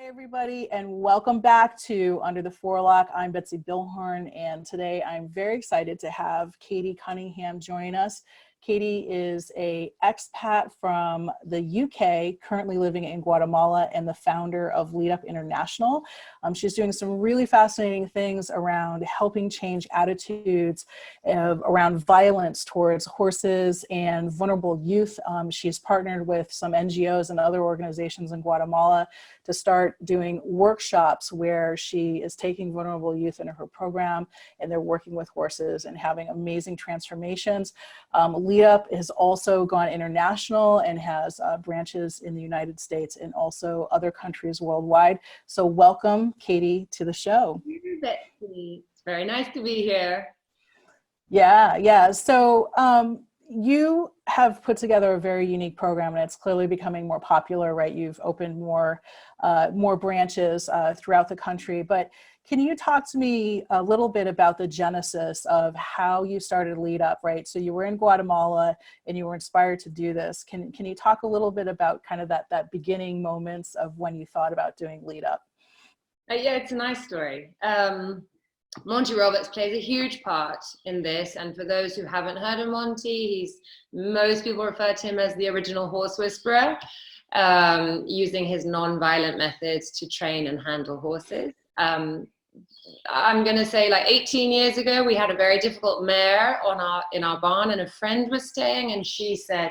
Everybody, and welcome back to Under the Forelock. I'm Betsy Billhorn, and today I'm very excited to have Katie Cunningham join us. Katie is an expat from the UK, currently living in Guatemala, and the founder of Lead Up International. She's doing some really fascinating things around helping change attitudes around violence towards horses and vulnerable youth. She's partnered with some NGOs and other organizations in Guatemala to start doing workshops where she is taking vulnerable youth into her program, and they're working with horses and having amazing transformations. Lead Up has also gone international and has branches in the United States and also other countries worldwide. So welcome, Katie, to the show. Betsy. It's very nice to be here. Yeah. So you have put together a very unique program, and it's clearly becoming more popular, right? You've opened more branches throughout the country. But can you talk to me a little bit about the genesis of how you started Lead Up, right? So you were in Guatemala and you were inspired to do this. Can you talk a little bit about kind of that beginning moments of when you thought about doing Lead Up? Yeah, it's a nice story. Monty Roberts plays a huge part in this, and for those who haven't heard of Monty, most people refer to him as the original horse whisperer, using his non-violent methods to train and handle horses. I'm going to say like 18 years ago, we had a very difficult mare in our barn, and a friend was staying, and she said,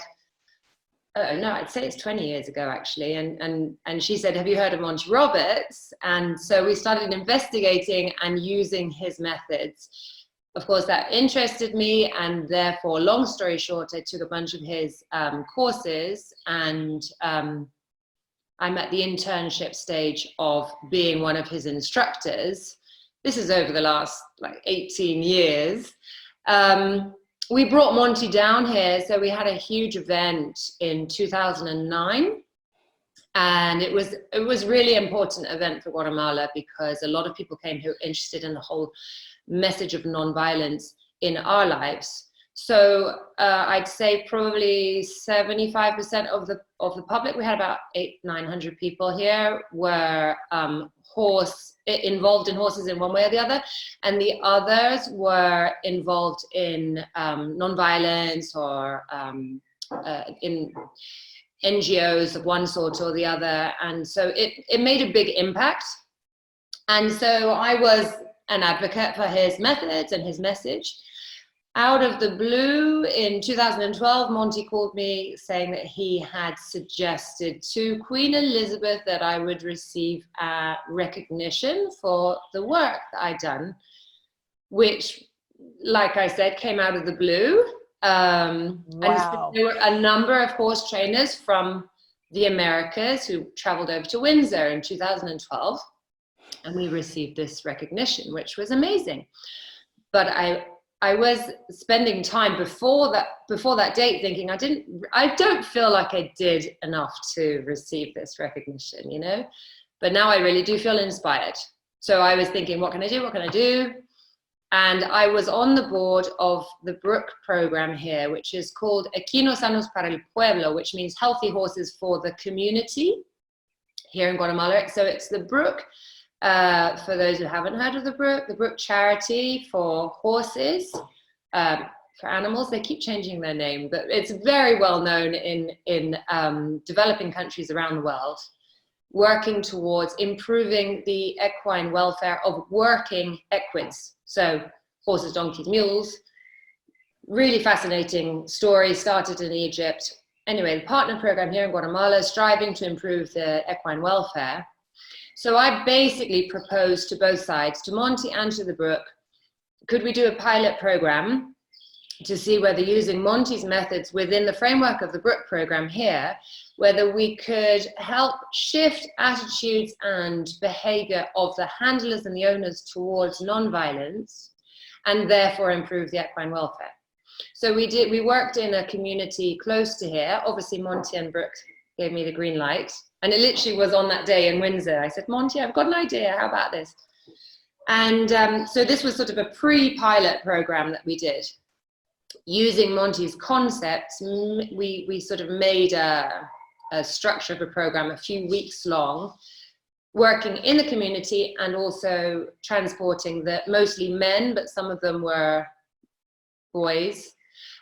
oh no, I'd say it's 20 years ago actually, and she said, have you heard of Monty Roberts? And so we started investigating and using his methods. Of course, that interested me, and therefore, long story short, I took a bunch of his courses, and I'm at the internship stage of being one of his instructors. This is over the last like 18 years. We brought Monty down here, so we had a huge event in 2009, and it was really important event for Guatemala because a lot of people came who were interested in the whole message of nonviolence in our lives. So I'd say probably 75% of the public, we had about 800-900 people here, were involved in horses in one way or the other, and the others were involved in nonviolence or in NGOs of one sort or the other, and so it made a big impact. And so I was an advocate for his methods and his message. Out of the blue, in 2012, Monty called me saying that he had suggested to Queen Elizabeth that I would receive recognition for the work that I'd done, which, like I said, came out of the blue. Wow. And there were a number of horse trainers from the Americas who traveled over to Windsor in 2012, and we received this recognition, which was amazing. But I was spending time before that date thinking I don't feel like I did enough to receive this recognition, you know, but now I really do feel inspired. So I was thinking, what can I do? And I was on the board of the Brook program here, which is called Equinos Sanos para el Pueblo, which means healthy horses for the community here in Guatemala. So it's the Brook. For those who haven't heard of the Brook charity for horses, for animals. They keep changing their name, but it's very well known in developing countries around the world, working towards improving the equine welfare of working equids. So horses, donkeys, mules. Really fascinating story, started in Egypt. Anyway, the partner program here in Guatemala is striving to improve the equine welfare. So I basically proposed to both sides, to Monty and to the Brook, could we do a pilot program to see whether using Monty's methods within the framework of the Brook program here, whether we could help shift attitudes and behavior of the handlers and the owners towards nonviolence, and therefore improve the equine welfare. So we worked in a community close to here. Obviously Monty and Brook gave me the green light. And it literally was on that day in Windsor. I said, Monty, I've got an idea. How about this? And so this was sort of a pre-pilot program that we did. Using Monty's concepts, we sort of made a structure of a program a few weeks long, working in the community and also transporting mostly men, but some of them were boys,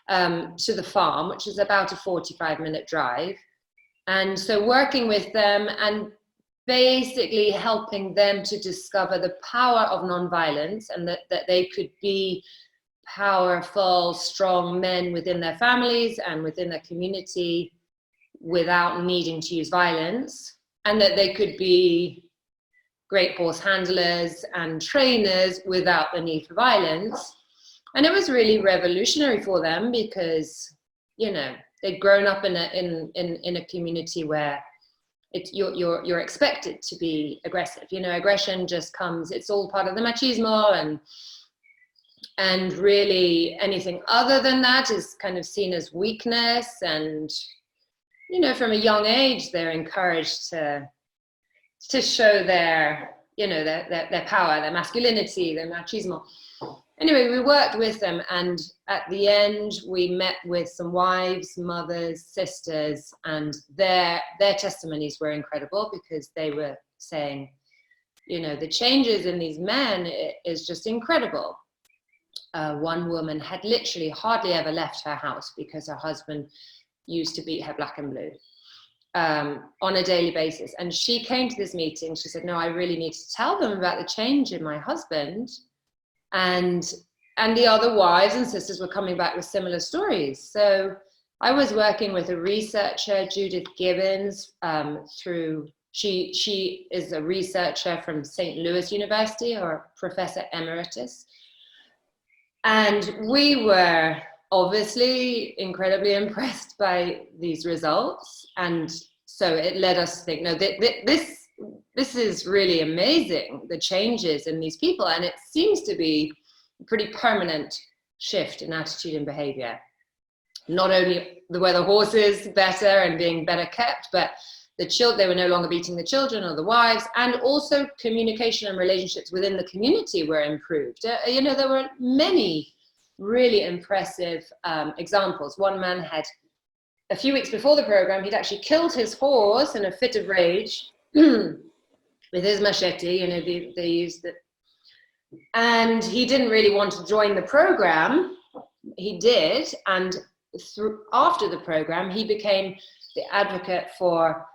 to the farm, which is about a 45-minute drive. And so working with them and basically helping them to discover the power of nonviolence, and that they could be powerful, strong men within their families and within their community without needing to use violence, and that they could be great horse handlers and trainers without the need for violence. And it was really revolutionary for them because, you know, they'd grown up in a community where you're expected to be aggressive. You know, aggression just comes, it's all part of the machismo, and really anything other than that is kind of seen as weakness. And, you know, from a young age, they're encouraged to show their, you know, their power, their masculinity, their machismo. Anyway, we worked with them, and at the end, we met with some wives, mothers, sisters, and their testimonies were incredible because they were saying, you know, the changes in these men is just incredible. One woman had literally hardly ever left her house because her husband used to beat her black and blue on a daily basis. And she came to this meeting, she said, no, I really need to tell them about the change in my husband. And the other wives and sisters were coming back with similar stories. So I was working with a researcher, Judith Gibbons, she is a researcher from St. Louis University, or Professor Emeritus. And we were obviously incredibly impressed by these results. And so it led us to think, no, this is really amazing, the changes in these people. And it seems to be a pretty permanent shift in attitude and behavior. Not only were the horses better and being better kept, but they were no longer beating the children or the wives, and also communication and relationships within the community were improved. You know, there were many really impressive examples. One man had, a few weeks before the program, he'd actually killed his horse in a fit of rage with his machete. You know, they used it. And he didn't really want to join the program. He did, and after the program, he became the advocate for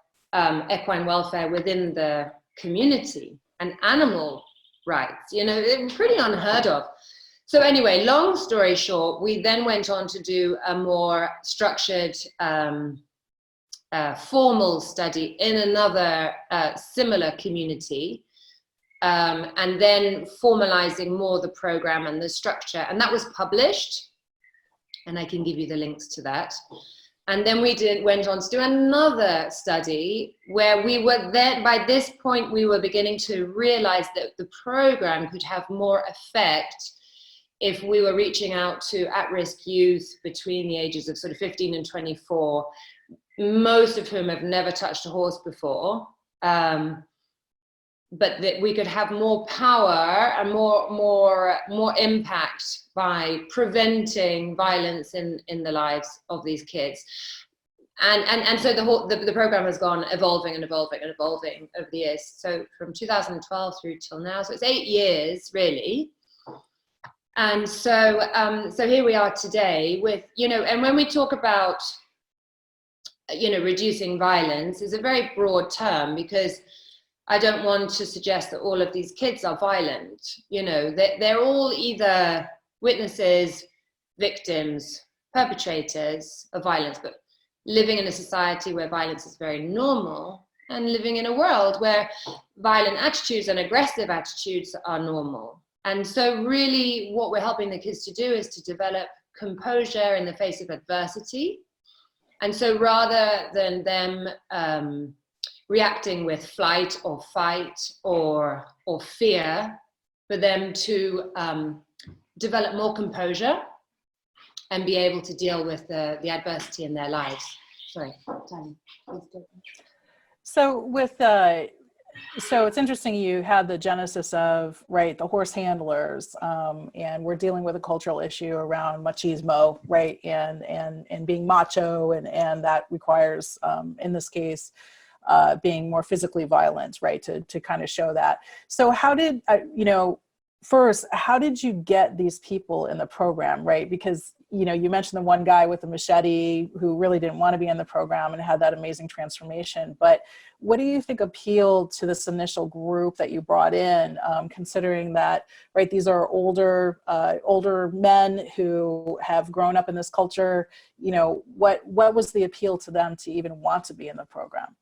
equine welfare within the community and animal rights. You know, it was pretty unheard of. So anyway, long story short, we then went on to do a more structured, formal study in another similar community, and then formalizing more the program and the structure. And that was published, and I can give you the links to that. And then we went on to do another study where we were then, by this point, we were beginning to realize that the program could have more effect if we were reaching out to at-risk youth between the ages of sort of 15 and 24, most of whom have never touched a horse before, but that we could have more power and more impact by preventing violence in the lives of these kids. And so the program has gone evolving and evolving and evolving over the years. So from 2012 through till now, so it's 8 years really. And so here we are today with, you know, and when we talk about, you know, reducing violence is a very broad term, because I don't want to suggest that all of these kids are violent. You know, they're all either witnesses, victims, perpetrators of violence, but living in a society where violence is very normal, and living in a world where violent attitudes and aggressive attitudes are normal. And so really what we're helping the kids to do is to develop composure in the face of adversity. And so rather than them reacting with flight or fight or fear, for them to develop more composure and be able to deal with the adversity in their lives. Sorry, Tanya, please go. So it's interesting you had the genesis of, right, the horse handlers, and we're dealing with a cultural issue around machismo, right, and being macho, and that requires, in this case, being more physically violent, right? To kind of show that. So how did, first, how did you get these people in the program, right? Because, you mentioned the one guy with the machete who really didn't want to be in the program and had that amazing transformation. But what do you think appealed to this initial group that you brought in, considering that, right, these are older men who have grown up in this culture? What was the appeal to them to even want to be in the program?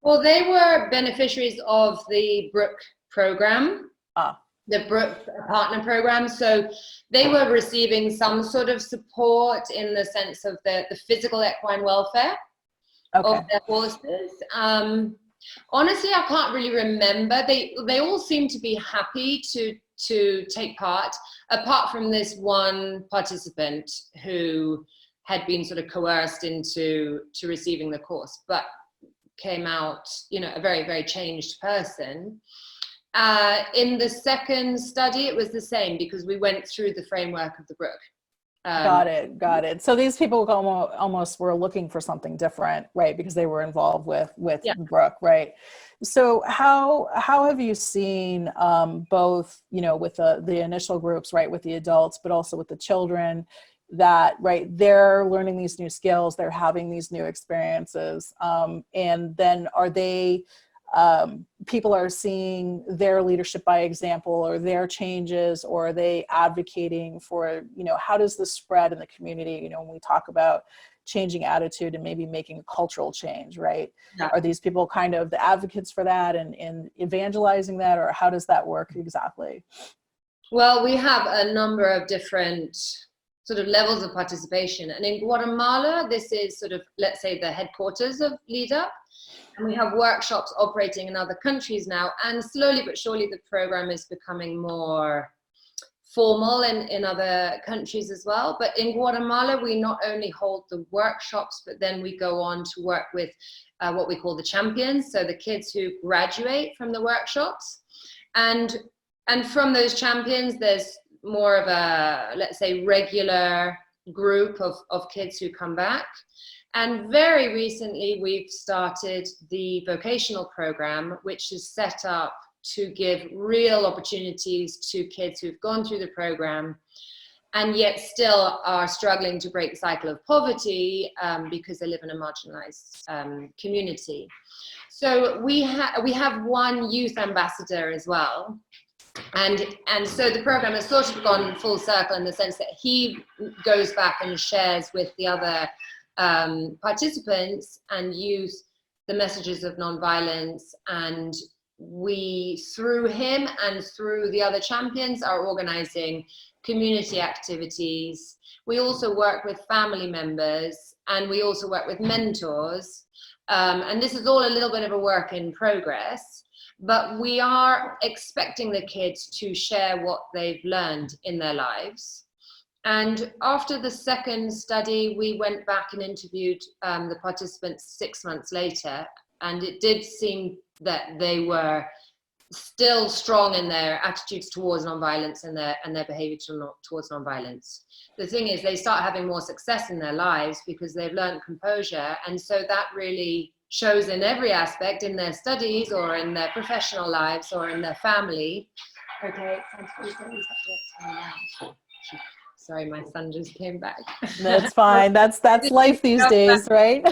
Well, they were beneficiaries of the Brook program. The Brook partner program. So they were receiving some sort of support in the sense of the physical equine welfare of their horses. Honestly, I can't really remember. They all seem to be happy to take part, apart from this one participant who had been sort of coerced into receiving the course, but came out, a very, very changed person. In the second study, it was the same because we went through the framework of the Brook. Got it. So these people almost were looking for something different, right? Because they were involved with Brook, right? So how have you seen both, with the initial groups, right, with the adults, but also with the children, that, right, they're learning these new skills, they're having these new experiences, and then are they, people are seeing their leadership by example or their changes, or are they advocating for, how does this spread in the community? When we talk about changing attitude and maybe making a cultural change, right? Yeah. Are these people kind of the advocates for that and evangelizing that, or how does that work exactly? Well, we have a number of different sort of levels of participation. And in Guatemala, this is sort of, let's say, the headquarters of LeadUp. And we have workshops operating in other countries now. And slowly but surely, the program is becoming more formal in other countries as well. But in Guatemala, we not only hold the workshops, but then we go on to work with what we call the champions. So the kids who graduate from the workshops. And from those champions, there's more of a, let's say, regular group of kids who come back. And very recently, we've started the vocational program, which is set up to give real opportunities to kids who've gone through the program and yet still are struggling to break the cycle of poverty because they live in a marginalized community. So we have one youth ambassador as well. And so the program has sort of gone full circle in the sense that he goes back and shares with the other participants and youth the messages of nonviolence, and we, through him and through the other champions, are organizing community activities. We also work with family members, and we also work with mentors, and this is all a little bit of a work in progress, but we are expecting the kids to share what they've learned in their lives. And after the second study, we went back and interviewed the participants 6 months later, and it did seem that they were still strong in their attitudes towards nonviolence and their behavior towards nonviolence. The thing is, they start having more success in their lives because they've learned composure, and so that really shows in every aspect, in their studies or in their professional lives or in their family. Okay, sorry, my son just came back. That's fine. That's life these days, right?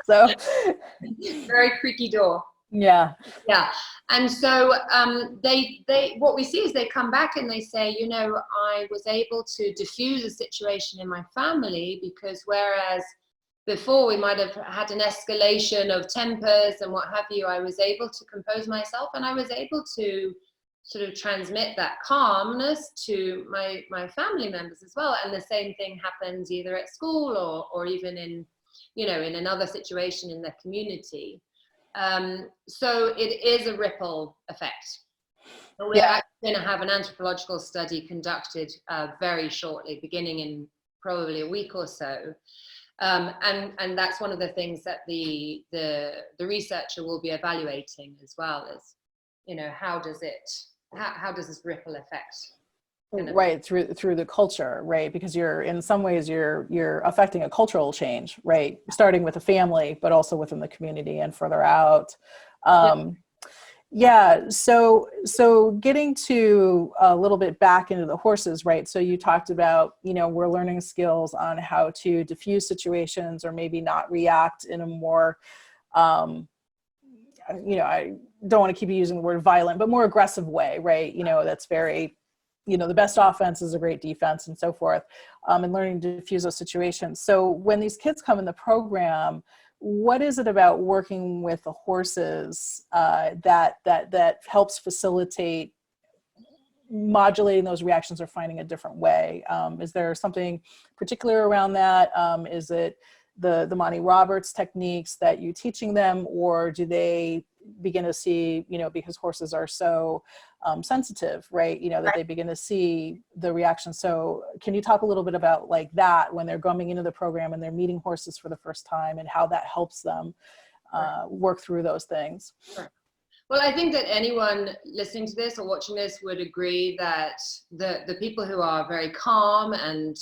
So very creaky door. Yeah. And so they what we see is they come back and they say, I was able to diffuse a situation in my family, because whereas before we might have had an escalation of tempers and what have you, I was able to compose myself, and I was able to sort of transmit that calmness to my family members as well. And the same thing happens either at school or even in another situation in the community. So it is a ripple effect. And we're actually going to have an anthropological study conducted very shortly, beginning in probably a week or so. And that's one of the things that the researcher will be evaluating as well, as how does this ripple effect Right, through the culture, right? Because you're, in some ways, you're affecting a cultural change, right? Starting with the family, but also within the community and further out. Yeah. Yeah, so getting to a little bit back into the horses, right? So you talked about, we're learning skills on how to diffuse situations or maybe not react in a more, I don't want to keep using the word violent, but more aggressive way, right? That's very, the best offense is a great defense and so forth, and learning to diffuse those situations. So when these kids come in the program, what is it about working with the horses that helps facilitate modulating those reactions or finding a different way? Is there something particular around that? Is it the Monty Roberts techniques that you're teaching them, or do they begin to see, because horses are so sensitive, right? That they begin to see the reaction. So can you talk a little bit about like that when they're coming into the program and they're meeting horses for the first time, and how that helps them work through those things? Sure. Well, I think that anyone listening to this or watching this would agree that the people who are very calm and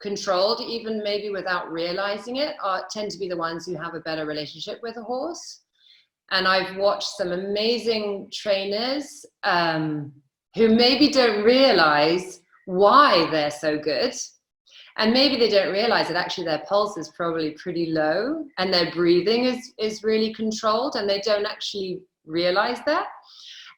controlled, even maybe without realizing it, tend to be the ones who have a better relationship with a horse. And I've watched some amazing trainers who maybe don't realize why they're so good. And maybe they don't realize that actually their pulse is probably pretty low and their breathing is really controlled, and they don't actually realize that.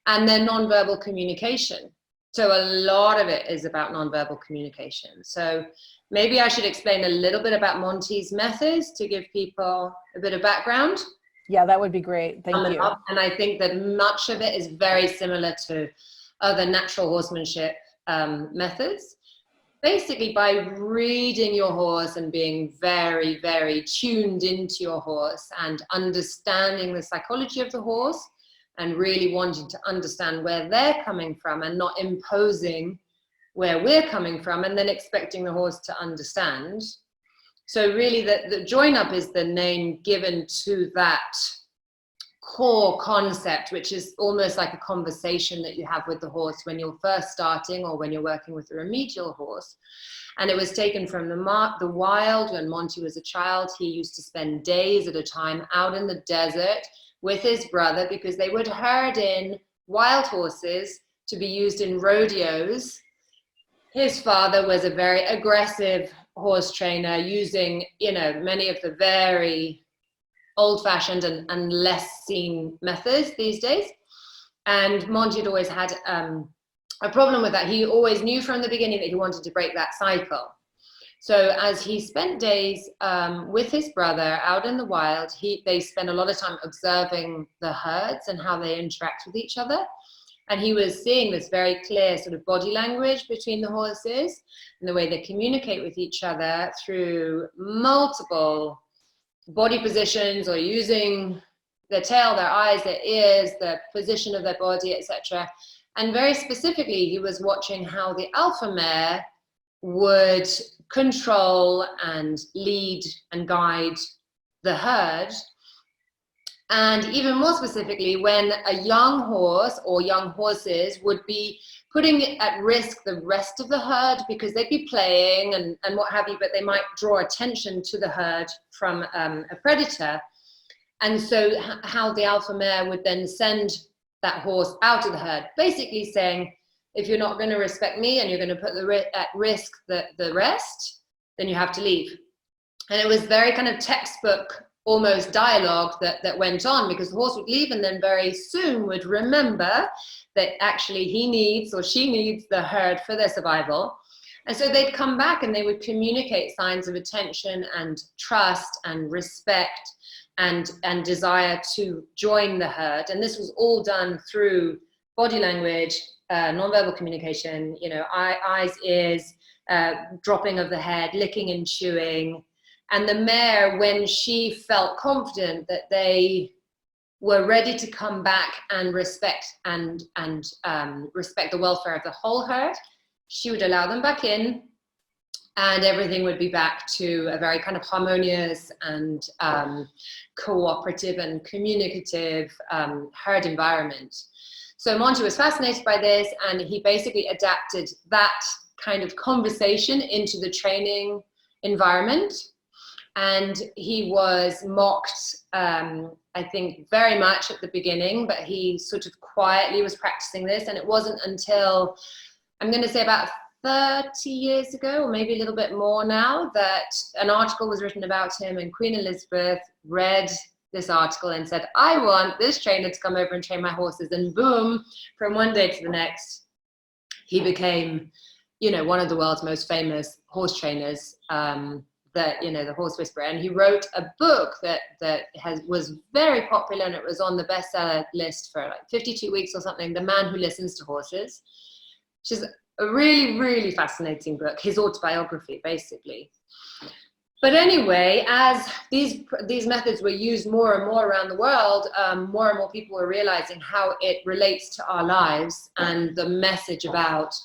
And then nonverbal communication. So a lot of it is about nonverbal communication. So maybe I should explain a little bit about Monty's methods to give people a bit of background. Yeah, that would be great. Thank you. And I think that much of it is very similar to other natural horsemanship methods. Basically, by reading your horse and being very, very tuned into your horse and understanding the psychology of the horse and really wanting to understand where they're coming from and not imposing where we're coming from and then expecting the horse to understand. So really the join up is the name given to that core concept, which is almost like a conversation that you have with the horse when you're first starting or when you're working with a remedial horse. And it was taken from the wild. When Monty was a child, he used to spend days at a time out in the desert with his brother because they would herd in wild horses to be used in rodeos. His father was a very aggressive horse trainer using, many of the very old-fashioned and less seen methods these days. And Monty had always had a problem with that. He always knew from the beginning that he wanted to break that cycle. So as he spent days with his brother out in the wild, they spent a lot of time observing the herds and how they interact with each other. And he was seeing this very clear sort of body language between the horses and the way they communicate with each other through multiple body positions or using their tail, their eyes, their ears, the position of their body, etc. And very specifically, he was watching how the alpha mare would control and lead and guide the herd. And even more specifically, when a young horse or young horses would be putting at risk the rest of the herd because they'd be playing and what have you, but they might draw attention to the herd from a predator. And so how the alpha mare would then send that horse out of the herd, basically saying, if you're not going to respect me and you're going to put at risk the rest, then you have to leave. And it was very kind of textbook almost dialogue that went on, because the horse would leave and then very soon would remember that actually he needs or she needs the herd for their survival. And so they'd come back and they would communicate signs of attention and trust and respect and desire to join the herd. And this was all done through body language, nonverbal communication, eyes, ears, dropping of the head, licking and chewing. And the mare, when she felt confident that they were ready to come back and respect respect the welfare of the whole herd, she would allow them back in, and everything would be back to a very kind of harmonious and cooperative and communicative herd environment. So Monty was fascinated by this, and he basically adapted that kind of conversation into the training environment. And he was mocked, I think, very much at the beginning, but he sort of quietly was practicing this. And it wasn't until, I'm going to say about 30 years ago, or maybe a little bit more now, that an article was written about him, and Queen Elizabeth read this article and said, I want this trainer to come over and train my horses. And boom, from one day to the next, he became, you know, one of the world's most famous horse trainers, that, you know, the Horse Whisperer. And he wrote a book that was very popular, and it was on the bestseller list for like 52 weeks or something, The Man Who Listens to Horses, which is a really, really fascinating book, his autobiography, basically. But anyway, as these methods were used more and more around the world, more and more people were realizing how it relates to our lives, and the message about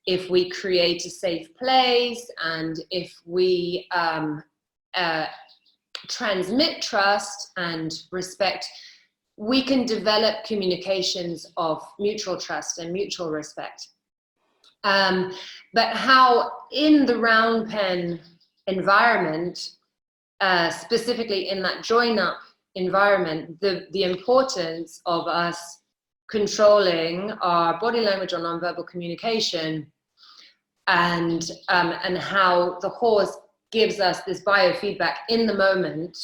if we create a safe place, and if we transmit trust and respect, we can develop communications of mutual trust and mutual respect. But how in the round pen environment, specifically in that join-up environment, the importance of us controlling our body language or nonverbal communication, and how the horse gives us this biofeedback in the moment.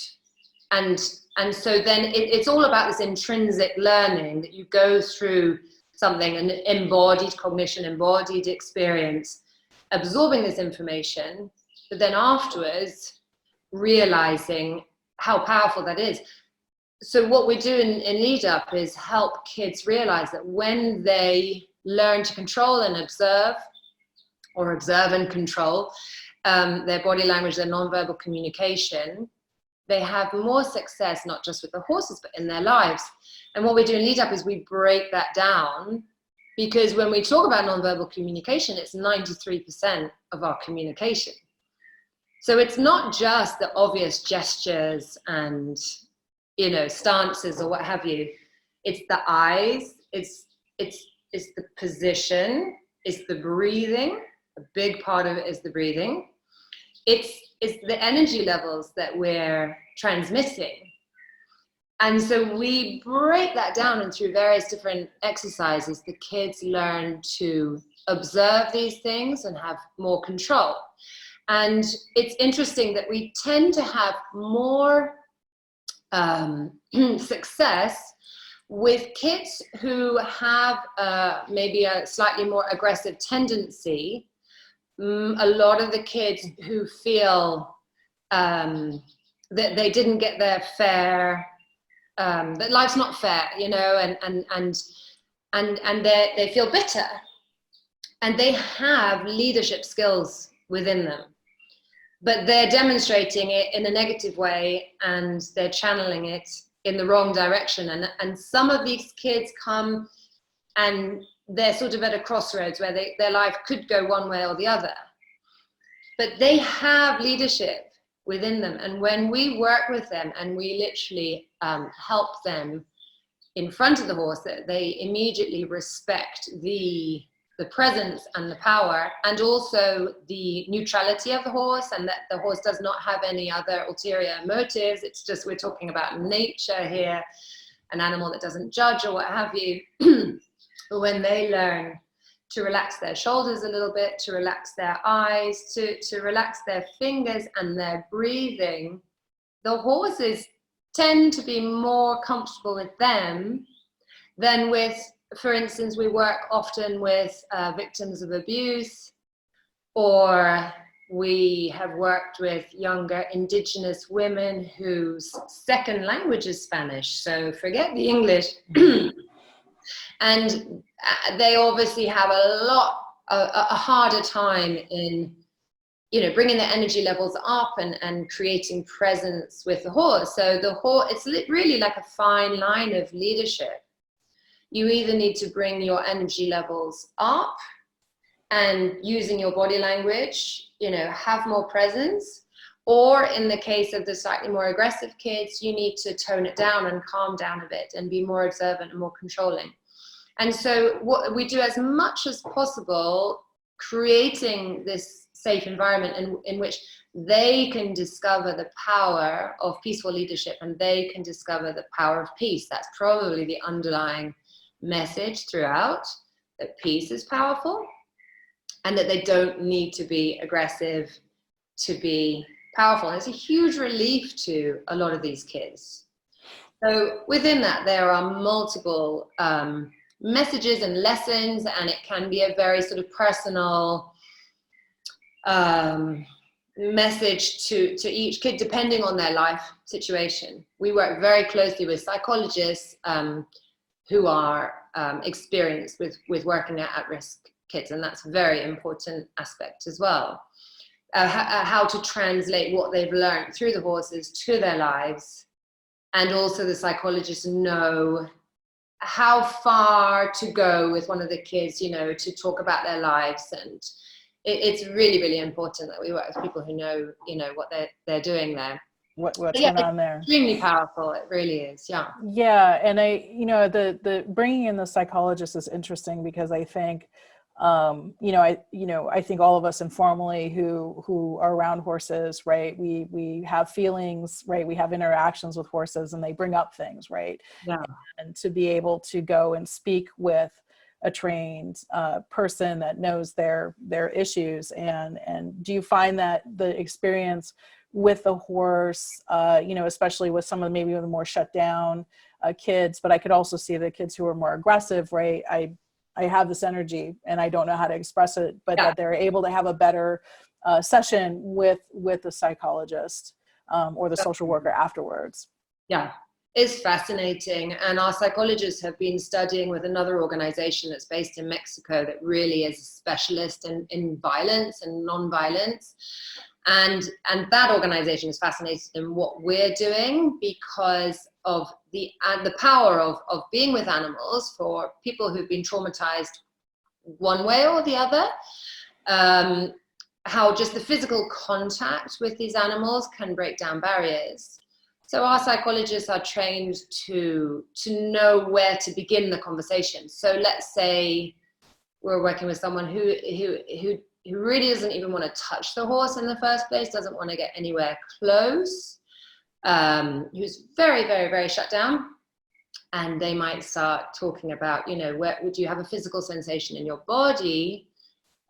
And so then it's all about this intrinsic learning, that you go through something, an embodied cognition, embodied experience, absorbing this information, but then afterwards realizing how powerful that is. So what we do in Lead Up is help kids realize that when they learn to control and observe, or observe and control their body language, their nonverbal communication, they have more success, not just with the horses, but in their lives. And what we do in Lead Up is we break that down, because when we talk about nonverbal communication, it's 93% of our communication. So it's not just the obvious gestures and, you know, stances or what have you. It's the eyes, it's the position, it's the breathing. A big part of it is the breathing. It's the energy levels that we're transmitting. And so we break that down, and through various different exercises, the kids learn to observe these things and have more control. And it's interesting that we tend to have more success with kids who have maybe a slightly more aggressive tendency. A lot of the kids who feel that they didn't get their fair, that life's not fair, you know, and they feel bitter, and they have leadership skills within them, but they're demonstrating it in a negative way, and they're channeling it in the wrong direction. And some of these kids come and they're sort of at a crossroads where their life could go one way or the other, but they have leadership within them. And when we work with them and we literally help them in front of the horse, that they immediately respect the presence and the power, and also the neutrality of the horse, and that the horse does not have any other ulterior motives. It's just, we're talking about nature here, an animal that doesn't judge or what have you. But when they learn to relax their shoulders a little bit, to relax their eyes, to relax their fingers and their breathing, the horses tend to be more comfortable with them than with, for instance, we work often with victims of abuse, or we have worked with younger indigenous women whose second language is Spanish, so forget the English. And they obviously have a harder time in, you know, bringing their energy levels up and creating presence with the horse. So the horse, it's really like a fine line of leadership. You either need to bring your energy levels up and using your body language, you know, have more presence, or in the case of the slightly more aggressive kids, you need to tone it down and calm down a bit and be more observant and more controlling. And so what we do as much as possible, creating this safe environment in which they can discover the power of peaceful leadership, and they can discover the power of peace. That's probably the underlying message throughout, that peace is powerful and that they don't need to be aggressive to be powerful. And it's a huge relief to a lot of these kids. So within that, there are multiple messages and lessons, and it can be a very sort of personal message to each kid, depending on their life situation. We work very closely with psychologists who are experienced with working at risk kids, and that's a very important aspect as well. How to translate what they've learned through the horses to their lives, and also the psychologists know how far to go with one of the kids, you know, to talk about their lives. And it's really, really important that we work with people who know, you know, what they're doing there. What's going on there? Extremely powerful. It really is. Yeah. Yeah. And the bringing in the psychologist is interesting, because I think, I think all of us informally who are around horses, right? We have feelings, right? We have interactions with horses, and they bring up things, right? Yeah. And to be able to go and speak with a trained person that knows their issues, and do you find that the experience with the horse, especially with some of maybe the more shut down kids, but I could also see the kids who are more aggressive, right? I have this energy and I don't know how to express it, but that they're able to have a better session with the psychologist or the social worker afterwards. Yeah, it's fascinating. And our psychologists have been studying with another organization that's based in Mexico that really is a specialist in violence and non-violence. And that organization is fascinated in what we're doing because of the power of being with animals for people who've been traumatized one way or the other. How just the physical contact with these animals can break down barriers. So our psychologists are trained to know where to begin the conversation. So let's say we're working with someone who really doesn't even want to touch the horse in the first place, doesn't want to get anywhere close, who's very, very, very shut down. And they might start talking about, where would you have a physical sensation in your body,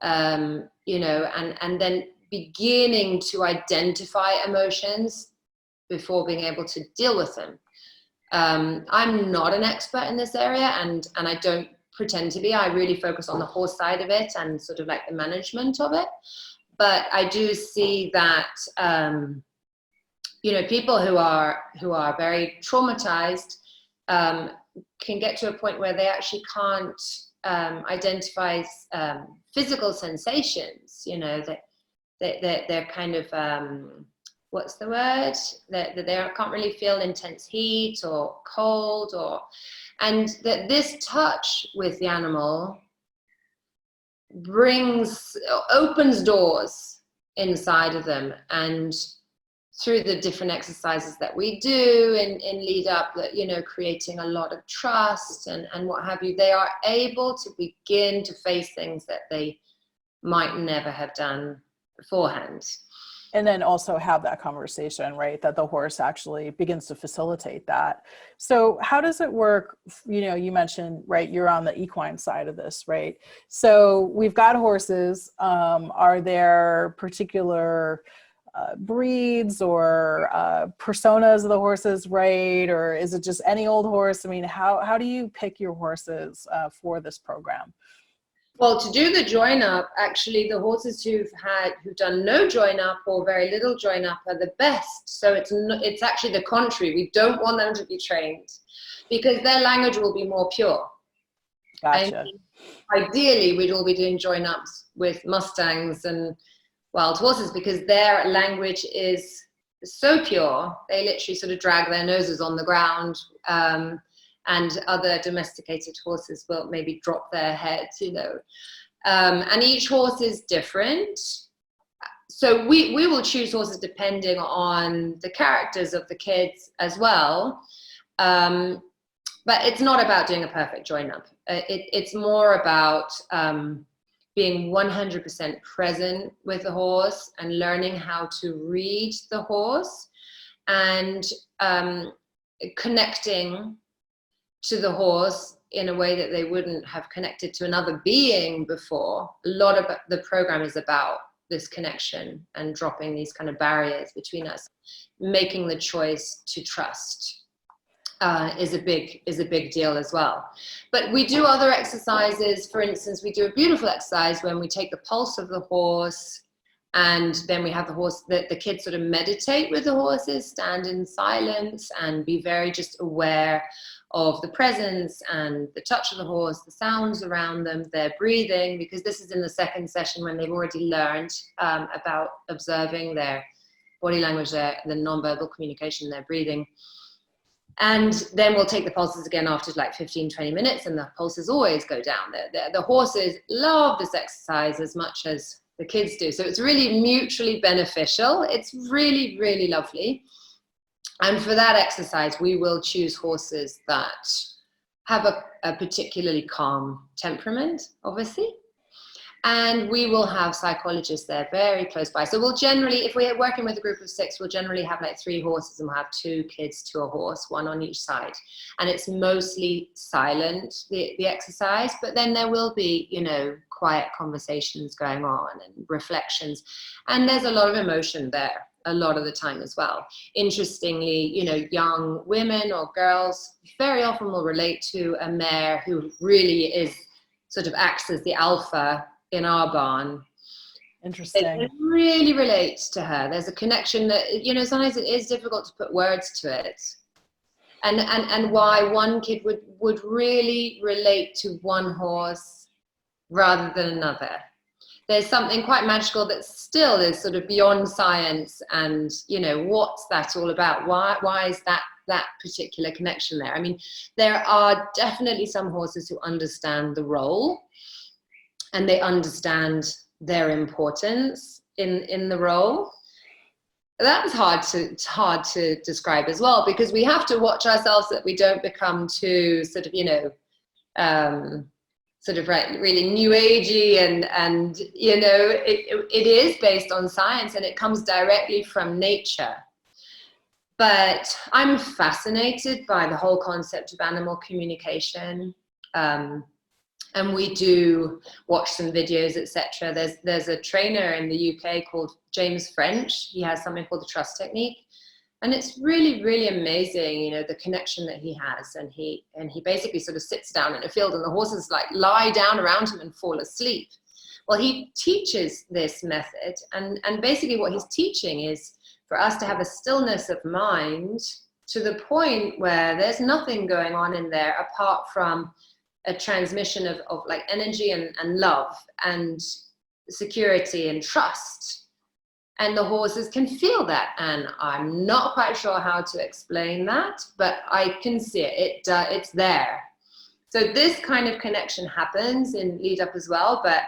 and then beginning to identify emotions before being able to deal with them. I'm not an expert in this area, and I don't pretend to be. I really focus on the horse side of it and sort of like the management of it. But I do see that, people who are very traumatized can get to a point where they actually can't identify physical sensations, that they're kind of, what's the word? That they can't really feel intense heat or cold, and that this touch with the animal opens doors inside of them. And through the different exercises that we do in lead up, that, creating a lot of trust and what have you, they are able to begin to face things that they might never have done beforehand. And then also have that conversation, right? That the horse actually begins to facilitate that. So how does it work? You mentioned, right, you're on the equine side of this, right? So we've got horses. Are there particular breeds or personas of the horses, right? Or is it just any old horse? I mean, how do you pick your horses for this program? Well, to do the join up, actually, the horses who've done no join up or very little join up are the best. So it's actually the contrary. We don't want them to be trained because their language will be more pure. Gotcha. And ideally, we'd all be doing join ups with Mustangs and wild horses because their language is so pure. They literally sort of drag their noses on the ground. And other domesticated horses will maybe drop their heads, and each horse is different. So we will choose horses depending on the characters of the kids as well. But it's not about doing a perfect join up. It's more about being 100% present with the horse and learning how to read the horse, and connecting to the horse in a way that they wouldn't have connected to another being before. A lot of the program is about this connection and dropping these kind of barriers between us. Making the choice to trust is a big deal as well. But we do other exercises. For instance, we do a beautiful exercise when we take the pulse of the horse, and then we have the horse, the kids sort of meditate with the horses, stand in silence and be very just aware of the presence and the touch of the horse, the sounds around them, their breathing, because this is in the second session when they've already learned about observing their body language, the nonverbal communication, their breathing. And then we'll take the pulses again after like 15, 20 minutes, and the pulses always go down. The horses love this exercise as much as the kids do. So it's really mutually beneficial. It's really, really lovely. And for that exercise, we will choose horses that have a particularly calm temperament, obviously. And we will have psychologists there very close by. So we'll generally, if we're working with a group of 6, we'll generally have like 3 horses, and we'll have 2 kids to a horse, 1 on each side. And it's mostly silent, the exercise, but then there will be, you know, quiet conversations going on and reflections. And there's a lot of emotion there a lot of the time as well. Interestingly, you know, young women or girls very often will relate to a mare who really is sort of acts as the alpha in our barn. Interesting. They really relate to her. There's a connection that, you know, sometimes it is difficult to put words to it. And why one kid would really relate to one horse rather than another. There's something quite magical that still is sort of beyond science, and, you know, what's that all about? Why is that particular connection there? I mean, there are definitely some horses who understand the role, and they understand their importance in the role. That's hard to describe as well, because we have to watch ourselves that we don't become too sort of, you know, sort of really new agey, and you know, it is based on science and it comes directly from nature. But I'm fascinated by the whole concept of animal communication. And we do watch some videos, etc. There's a trainer in the UK called James French. He has something called the trust technique. And it's really, really amazing, you know, the connection that he has. And he basically sort of sits down in a field, and the horses like lie down around him and fall asleep. Well, he teaches this method. And basically what he's teaching is for us to have a stillness of mind to the point where there's nothing going on in there apart from a transmission of like energy and love and security and trust. And the horses can feel that, and I'm not quite sure how to explain that, but I can see it. It's there. So this kind of connection happens in lead up as well, but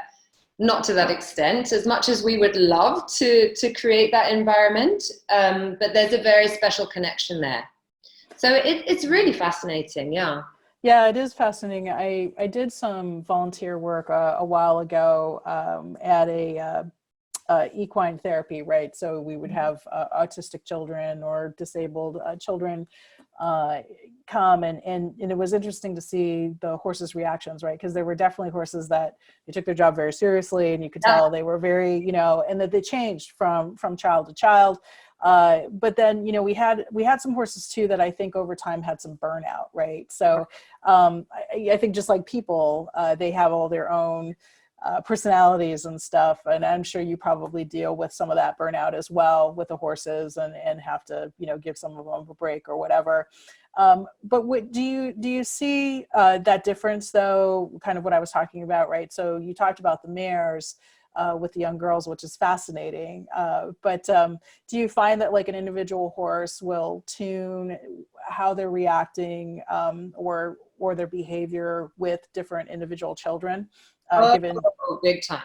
not to that extent, as much as we would love to create that environment. But there's a very special connection there. So it's really fascinating, yeah. Yeah, it is fascinating. I did some volunteer work a while ago at a equine therapy, right? So we would have autistic children or disabled children come, and it was interesting to see the horses' reactions, right? Because there were definitely horses that they took their job very seriously, and you could tell they were very, you know, and that they changed from child to child. But then, you know, we had some horses too that I think over time had some burnout, right? So I think just like people, they have all their own personalities and stuff, and I'm sure you probably deal with some of that burnout as well with the horses, and have to, you know, give some of them a break or whatever. But what do you see that difference though, kind of what I was talking about, right? So you talked about the mares with the young girls, which is fascinating. But do you find that like an individual horse will tune how they're reacting or their behavior with different individual children? Given Big time.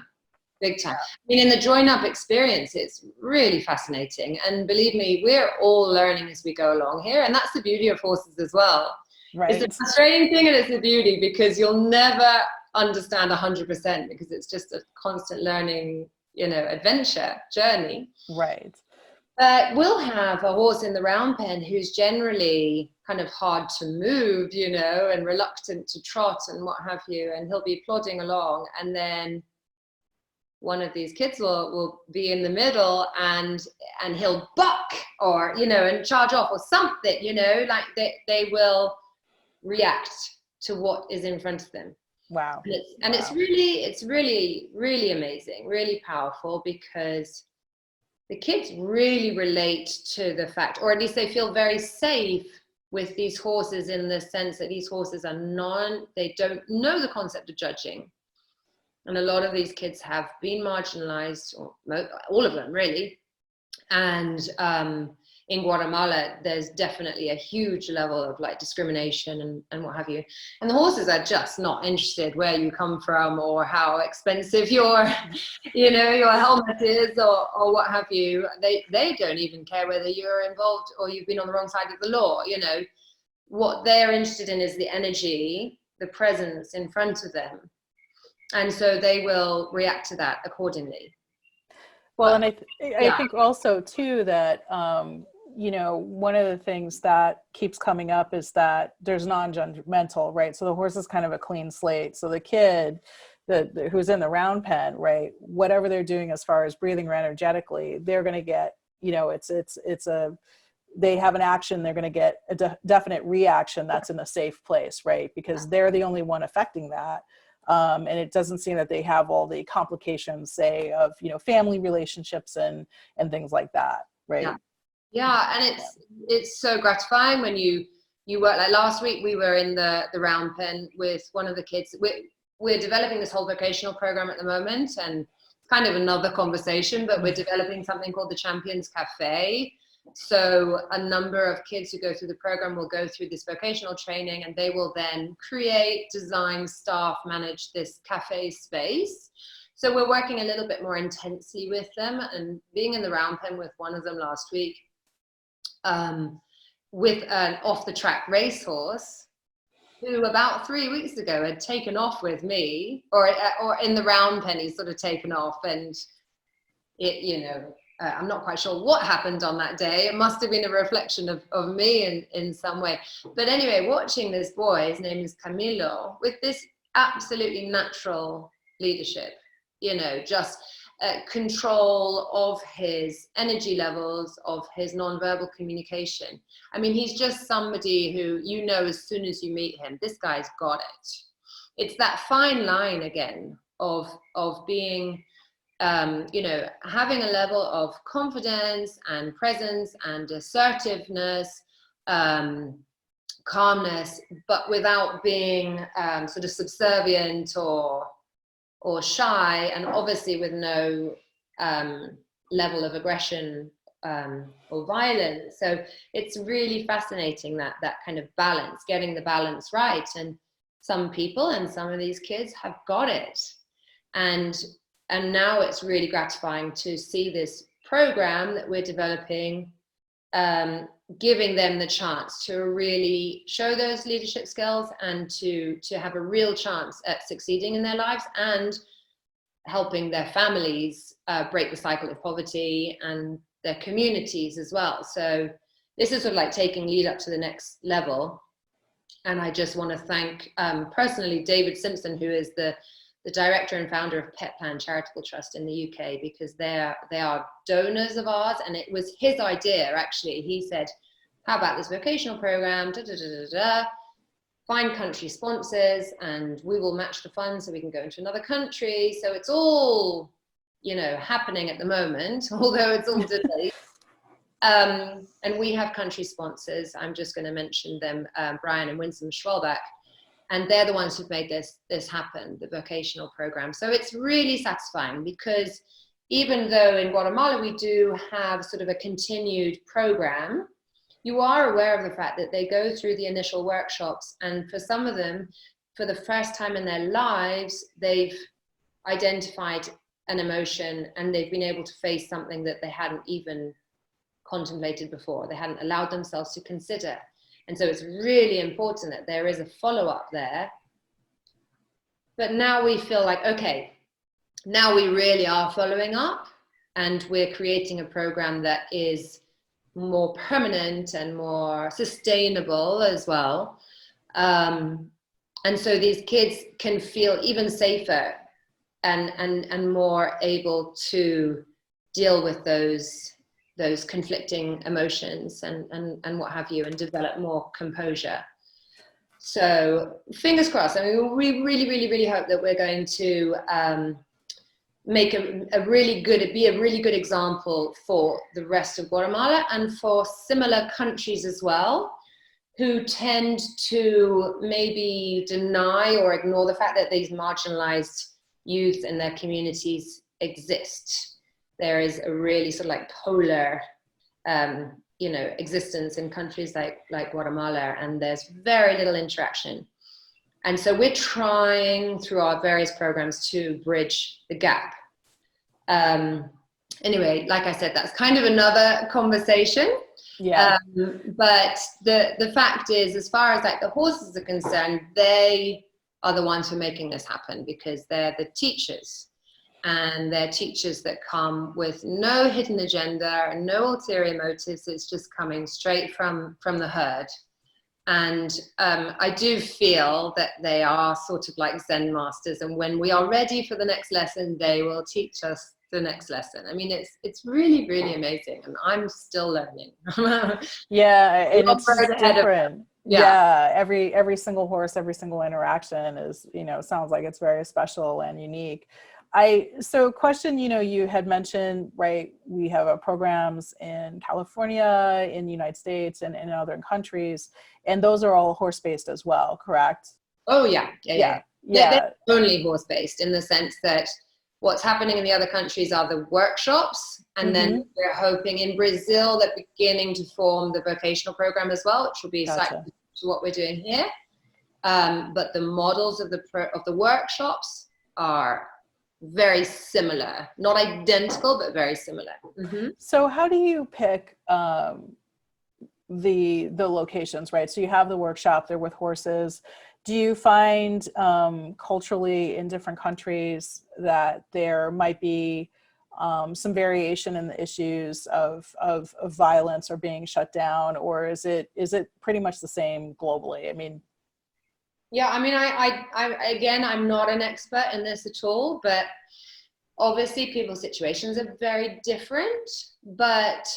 I mean, in the join up experience, it's really fascinating. And believe me, we're all learning as we go along here. And that's the beauty of horses as well. Right. It's a frustrating thing and it's a beauty, because you'll never understand 100%, because it's just a constant learning, adventure journey. Right. We'll have a horse in the round pen who's generally kind of hard to move, and reluctant to trot and what have you, and he'll be plodding along, and then one of these kids will be in the middle and he'll buck, or and charge off or something, like they will react to what is in front of them. Wow. And it's really, really amazing, really powerful, because the kids really relate to the fact, or at least they feel very safe with these horses, in the sense that these horses they don't know the concept of judging. And a lot of these kids have been marginalized, or all of them really. And in Guatemala, there's definitely a huge level of like discrimination and what have you. And the horses are just not interested where you come from, or how expensive your helmet is, or what have you. They don't even care whether you're involved or you've been on the wrong side of the law. What they're interested in is the energy, the presence in front of them. And so they will react to that accordingly. Well, and I think also too that, one of the things that keeps coming up is that there's non-judgmental, right? So the horse is kind of a clean slate. So the kid who's in the round pen, right, whatever they're doing as far as breathing or energetically, they're going to get, they have an action, they're going to get a definite reaction that's in a safe place, right? Because they're the only one affecting that. And it doesn't seem that they have all the complications, say, of, family relationships and things like that, right? Yeah, and it's so gratifying when you work. Like last week, we were in the round pen with one of the kids. We're developing this whole vocational program at the moment, and it's kind of another conversation, but we're developing something called the Champions Cafe. So a number of kids who go through the program will go through this vocational training, and they will then create, design, staff, manage this cafe space. So we're working a little bit more intensely with them, and being in the round pen with one of them last week, with an off-the-track racehorse who about 3 weeks ago had taken off with me, or in the round pen he's sort of taken off, and I'm not quite sure what happened on that day. It must have been a reflection of me in some way. But anyway, watching this boy, his name is Camilo, with this absolutely natural leadership, just control of his energy levels, of his nonverbal communication. I mean, he's just somebody who, as soon as you meet him, this guy's got it. It's that fine line again of being, having a level of confidence and presence and assertiveness, calmness, but without being sort of subservient or shy, and obviously with no level of aggression or violence. So it's really fascinating that kind of balance, getting the balance right. And some people and some of these kids have got it. And now it's really gratifying to see this program that we're developing, giving them the chance to really show those leadership skills and to have a real chance at succeeding in their lives, and helping their families break the cycle of poverty, and their communities as well. So this is sort of like taking lead up to the next level. And I just want to thank personally David Simpson, who is the director and founder of Pet Plan Charitable Trust in the UK, because they are donors of ours, and it was his idea actually. He said, how about this vocational program, find country sponsors and we will match the funds so we can go into another country. So it's all, happening at the moment, although it's all delayed. And we have country sponsors. I'm just going to mention them, Brian and Winsome Schwalbach. And they're the ones who've made this happen, the vocational program. So it's really satisfying, because even though in Guatemala we do have sort of a continued program, you are aware of the fact that they go through the initial workshops, and for some of them, for the first time in their lives, they've identified an emotion and they've been able to face something that they hadn't even contemplated before. They hadn't allowed themselves to consider. And so it's really important that there is a follow-up there. But now we feel like, okay, now we really are following up, and we're creating a program that is more permanent and more sustainable as well. And so these kids can feel even safer and more able to deal with those conflicting emotions and what have you, and develop more composure. So fingers crossed. I mean, we really, really, really hope that we're going to make be a really good example for the rest of Guatemala and for similar countries as well, who tend to maybe deny or ignore the fact that these marginalized youth in their communities exist. There is a really sort of like polar, existence in countries like Guatemala, and there's very little interaction. And so we're trying through our various programs to bridge the gap. Anyway, like I said, that's kind of another conversation. Yeah. But the fact is, as far as like the horses are concerned, they are the ones who are making this happen, because they're the teachers, and they're teachers that come with no hidden agenda and no ulterior motives. It's just coming straight from the herd. And I do feel that they are sort of like Zen masters, and when we are ready for the next lesson, they will teach us the next lesson. I mean, it's really, really amazing, and I'm still learning. Yeah, and it's different. Yeah. Every single horse, every single interaction is, sounds like it's very special and unique. So question, you had mentioned, right, we have programs in California, in the United States, and in other countries, and those are all horse-based as well, correct? Oh, yeah. They're only horse-based, in the sense that what's happening in the other countries are the workshops, and then we're hoping in Brazil they're beginning to form the vocational program as well, which will be slightly different to what we're doing here. But the models of the workshops are very similar, not identical, but very similar. So how do you pick the locations, right? So you have the workshop, they're with horses. Do you find culturally in different countries that there might be some variation in the issues of violence or being shut down, or is it pretty much the same globally? I mean, yeah, I mean, again, I'm not an expert in this at all, but obviously people's situations are very different. But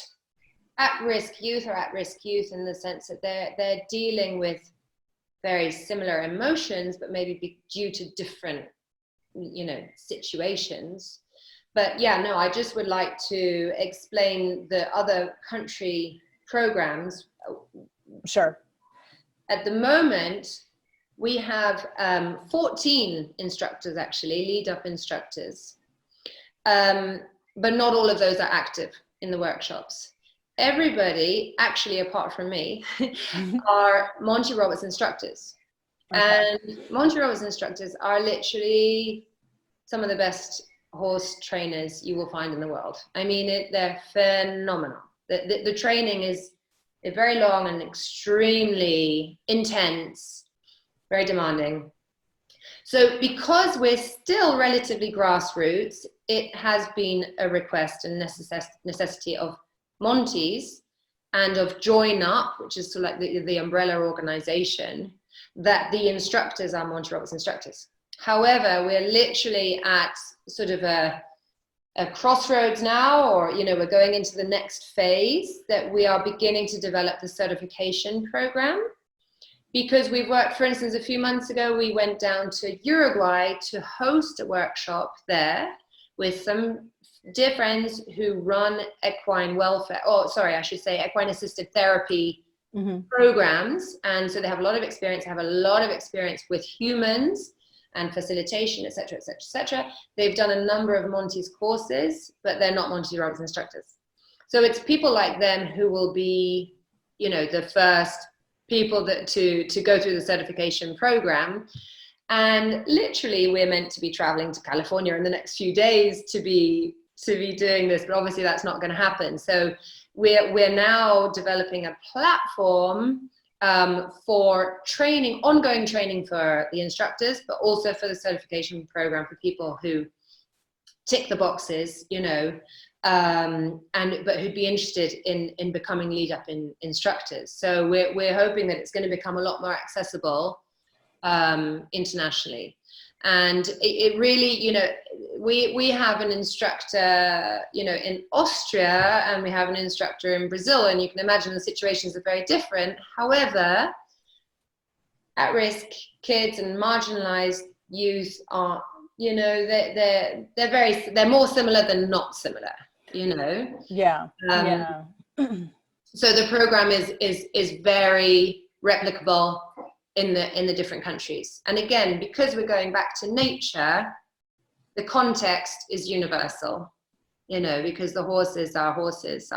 at-risk youth are at-risk youth in the sense that they're dealing with very similar emotions, but maybe due to different, situations. But yeah, no, I just would like to explain the other country programs. Sure. At the moment, we have 14 instructors, actually, lead-up instructors. But not all of those are active in the workshops. Everybody, actually, apart from me, are Monty Roberts instructors. Okay. And Monty Roberts instructors are literally some of the best horse trainers you will find in the world. I mean, they're phenomenal. The training is very long and extremely intense, very demanding. So because we're still relatively grassroots, it has been a request and necessity of Monty's and of Join Up, which is sort of like the umbrella organization, that the instructors are Monty Roberts instructors. However, we're literally at sort of a crossroads now, or, we're going into the next phase, that we are beginning to develop the certification program. Because we've worked, for instance, a few months ago, we went down to Uruguay to host a workshop there with some dear friends who run equine welfare, equine assisted therapy programs. And so they have a lot of experience, with humans and facilitation, et cetera, et cetera, et cetera. They've done a number of Monty's courses, but they're not Monty Roberts instructors. So it's people like them who will be, the first people to go through the certification program. And literally we're meant to be traveling to California in the next few days to be doing this, but obviously that's not going to happen. So we're now developing a platform for training, ongoing training for the instructors, but also for the certification program for people who tick the boxes, you know, but who'd be interested in becoming lead up instructors. So we're hoping that it's going to become a lot more accessible internationally. And it really, you know, we have an instructor, you know, in Austria, and we have an instructor in Brazil, and you can imagine the situations are very different. However, at-risk kids and marginalized youth are, you know, they're more similar than not similar, you know. Yeah. So the program is very replicable in the different countries. And again, because we're going back to nature, the context is universal, you know, because the horses are horses,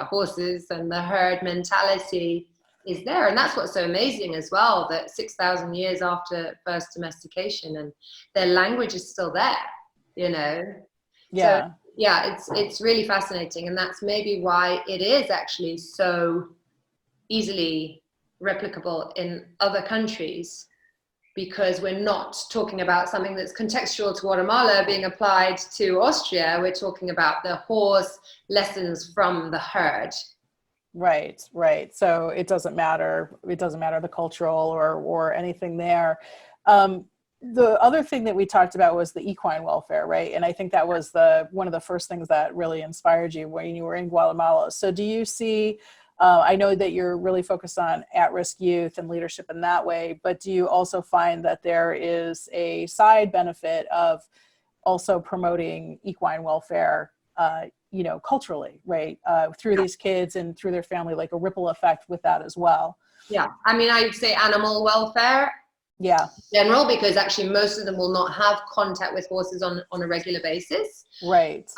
and the herd mentality is there. And that's what's so amazing as well, that 6,000 years after first domestication, and their language is still there, you know. Yeah. So yeah, it's really fascinating, and that's maybe why it is actually so easily replicable in other countries, because we're not talking about something that's contextual to Guatemala being applied to Austria. We're talking about the horse lessons from the herd. Right. So it doesn't matter the cultural or anything there. The other thing that we talked about was the equine welfare, right? And I think that was one of the first things that really inspired you when you were in Guatemala. So do you see, I know that you're really focused on at-risk youth and leadership in that way, but do you also find that there is a side benefit of also promoting equine welfare, you know, culturally, right? Through these kids and through their family, like a ripple effect with that as well. Yeah, I mean, I would say animal welfare. Yeah. General, because actually most of them will not have contact with horses on a regular basis. Right.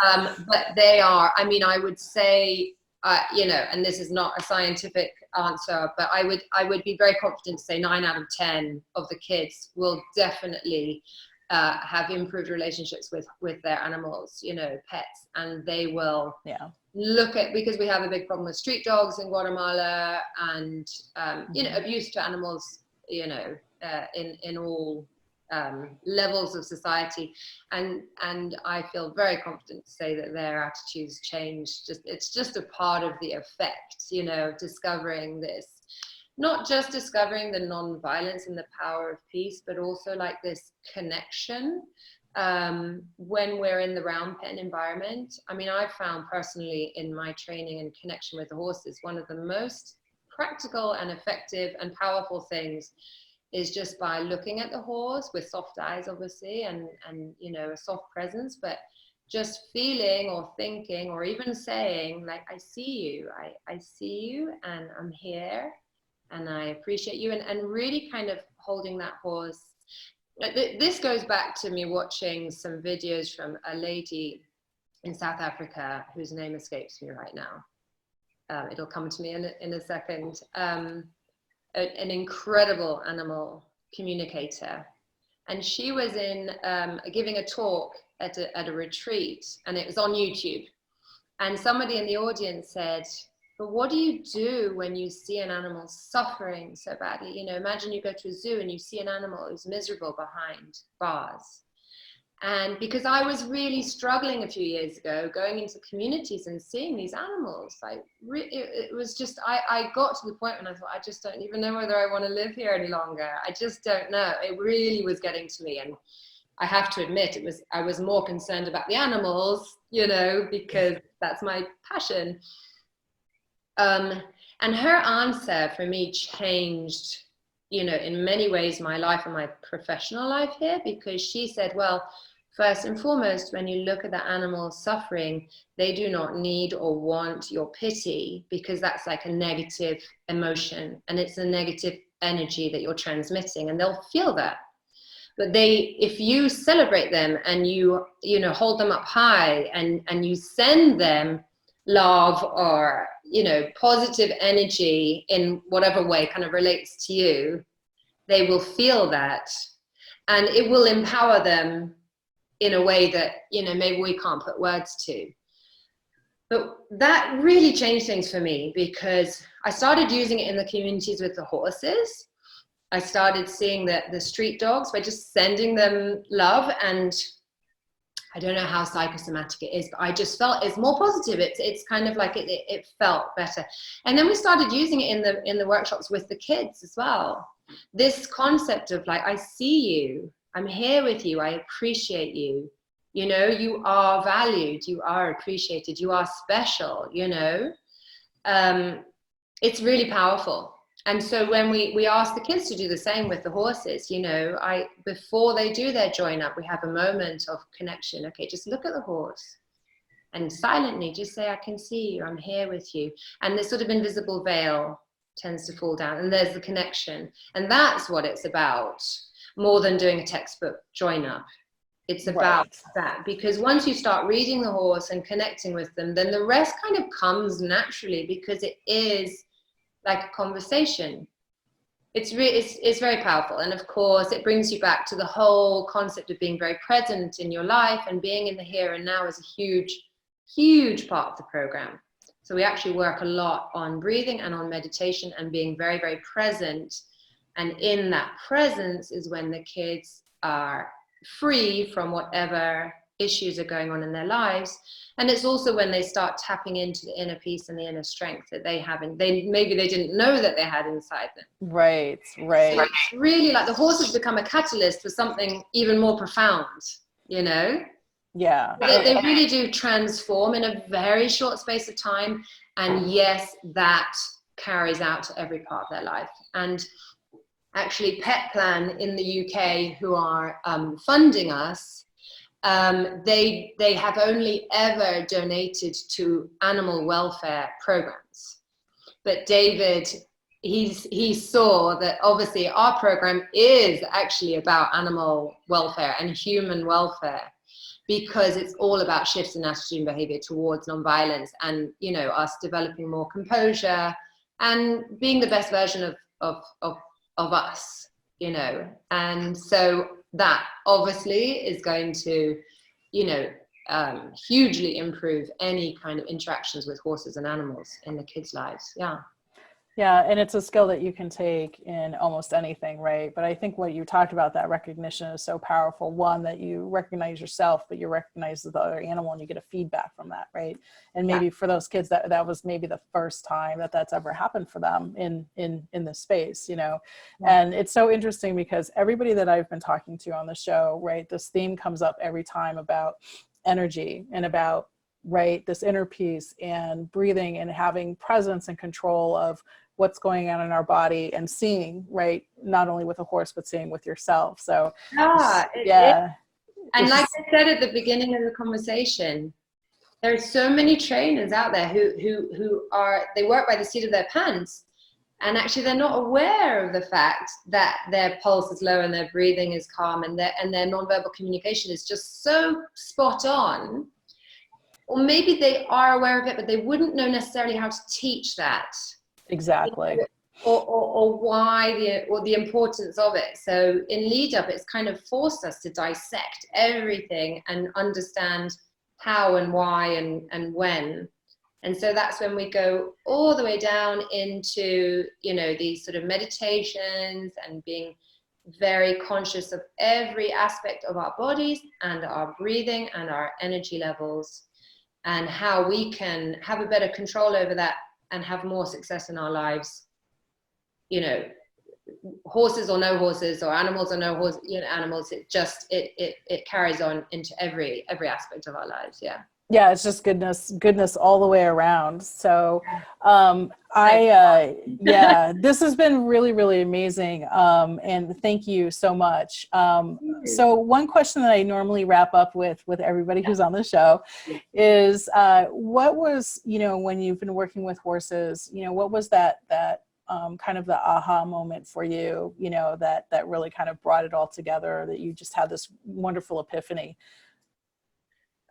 But they are, I mean, I would say, you know, and this is not a scientific answer, but I would be very confident to say 9 out of 10 of the kids will definitely have improved relationships with their animals, you know, pets, and they will look at, because we have a big problem with street dogs in Guatemala, and you know, abuse to animals, you know, in all levels of society, and I feel very confident to say that their attitudes change. It's just a part of the effect, you know, discovering this, not just discovering the non-violence and the power of peace, but also like this connection when we're in the round pen environment. I mean, I've found personally in my training and connection with the horses, one of the most practical and effective and powerful things is just by looking at the horse with soft eyes, obviously, and you know, a soft presence, but just feeling or thinking or even saying, like, I see you, and I'm here, and I appreciate you, and really kind of holding that horse. This goes back to me watching some videos from a lady in South Africa whose name escapes me right now. It'll come to me in a second. An incredible animal communicator, and she was giving a talk at a retreat, and it was on YouTube, and somebody in the audience said, but what do you do when you see an animal suffering so badly? You know, imagine you go to a zoo and you see an animal who's miserable behind bars. And because I was really struggling a few years ago, going into communities and seeing these animals, it was just, I got to the point when I thought, I just don't even know whether I want to live here any longer. I just don't know. It really was getting to me. And I have to admit, I was more concerned about the animals, you know, because that's my passion. And her answer for me changed, you know, in many ways my life and my professional life here, because she said, well, first and foremost, when you look at the animal suffering, they do not need or want your pity, because that's like a negative emotion and it's a negative energy that you're transmitting, and they'll feel that. But if you celebrate them and you know, hold them up high and you send them love or, you know, positive energy in whatever way kind of relates to you, they will feel that, and it will empower them in a way that, you know, maybe we can't put words to. But that really changed things for me, because I started using it in the communities with the horses. I started seeing that the street dogs, by just sending them love, and I don't know how psychosomatic it is, but I just felt it's more positive. It's kind of like it felt better. And then we started using it in the workshops with the kids as well. This concept of like, I see you, I'm here with you, I appreciate you. You know, you are valued, you are appreciated, you are special, you know. It's really powerful. And so when we ask the kids to do the same with the horses, you know, before they do their join up, we have a moment of connection. Okay, just look at the horse and silently just say, I can see you, I'm here with you. And this sort of invisible veil tends to fall down, and there's the connection. And that's what it's about, more than doing a textbook join up. It's about that, because once you start reading the horse and connecting with them, then the rest kind of comes naturally, because it is like a conversation. It's very powerful. And of course, it brings you back to the whole concept of being very present in your life, and being in the here and now is a huge, huge part of the program. So we actually work a lot on breathing and on meditation and being very, very present. And in that presence is when the kids are free from whatever issues are going on in their lives. And it's also when they start tapping into the inner peace and the inner strength that they haven't, maybe they didn't know that they had inside them. Right. So it's really like the horses become a catalyst for something even more profound, you know? Yeah. They really do transform in a very short space of time. And yes, that carries out to every part of their life. And actually Pet Plan in the UK, who are funding us, they have only ever donated to animal welfare programs. But David, he saw that obviously our program is actually about animal welfare and human welfare, because it's all about shifts in attitude and behavior towards nonviolence, and, you know, us developing more composure and being the best version of us, you know. And so that obviously is going to, you know, hugely improve any kind of interactions with horses and animals in the kids' lives. Yeah, and it's a skill that you can take in almost anything, right? But I think what you talked about, that recognition, is so powerful. One, that you recognize yourself, but you recognize the other animal, and you get a feedback from that, right? And maybe for those kids, that was maybe the first time that that's ever happened for them in this space, you know. And it's so interesting, because everybody that I've been talking to on the show, right, this theme comes up every time about energy and about, right, this inner peace and breathing and having presence and control of what's going on in our body, and seeing, right, not only with a horse, but seeing with yourself. So and like I said at the beginning of the conversation, there are so many trainers out there who are, they work by the seat of their pants, and actually they're not aware of the fact that their pulse is low and their breathing is calm, and their nonverbal communication is just so spot on. Or maybe they are aware of it, but they wouldn't know necessarily how to teach that. Exactly. Or why the importance of it. So in lead up, it's kind of forced us to dissect everything and understand how and why and when. And so that's when we go all the way down into, you know, these sort of meditations and being very conscious of every aspect of our bodies and our breathing and our energy levels, and how we can have a better control over that and have more success in our lives. You know, horses or no horses, or animals or no horse, you know, animals, it carries on into every aspect of our lives. Yeah, it's just goodness all the way around. So this has been really, really amazing. And thank you so much. So one question that I normally wrap up with everybody who's on the show is, what was, you know, when you've been working with horses, you know, what was that kind of the aha moment for you, you know, that really kind of brought it all together, that you just had this wonderful epiphany?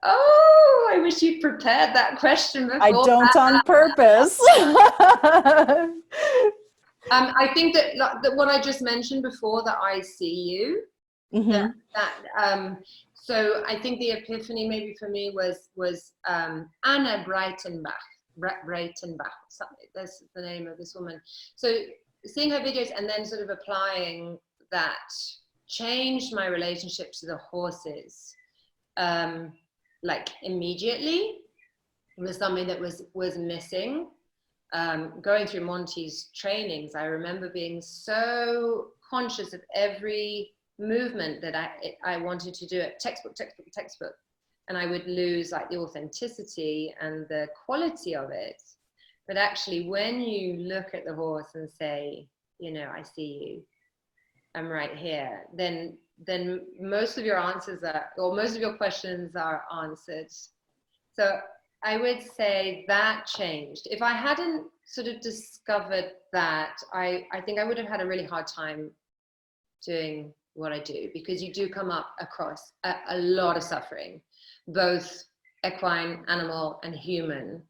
Oh, I wish you'd prepared that question before. I don't on purpose. I think that what I just mentioned before, that I see you, Mm-hmm. So I think the epiphany maybe for me was Anna Breitenbach, something. That's the name of this woman. So seeing her videos and then sort of applying that changed my relationship to the horses, like immediately. It was something that was missing. Going through Monty's trainings, I remember being so conscious of every movement that I wanted to do it, textbook, and I would lose like the authenticity and the quality of it. But actually, when you look at the horse and say, you know, I see you, I'm right here, then most of your answers are, or most of your questions are answered. So I would say that changed. If I hadn't sort of discovered that, I think I would have had a really hard time doing what I do, because you do come up across a lot of suffering, both equine, animal, and human.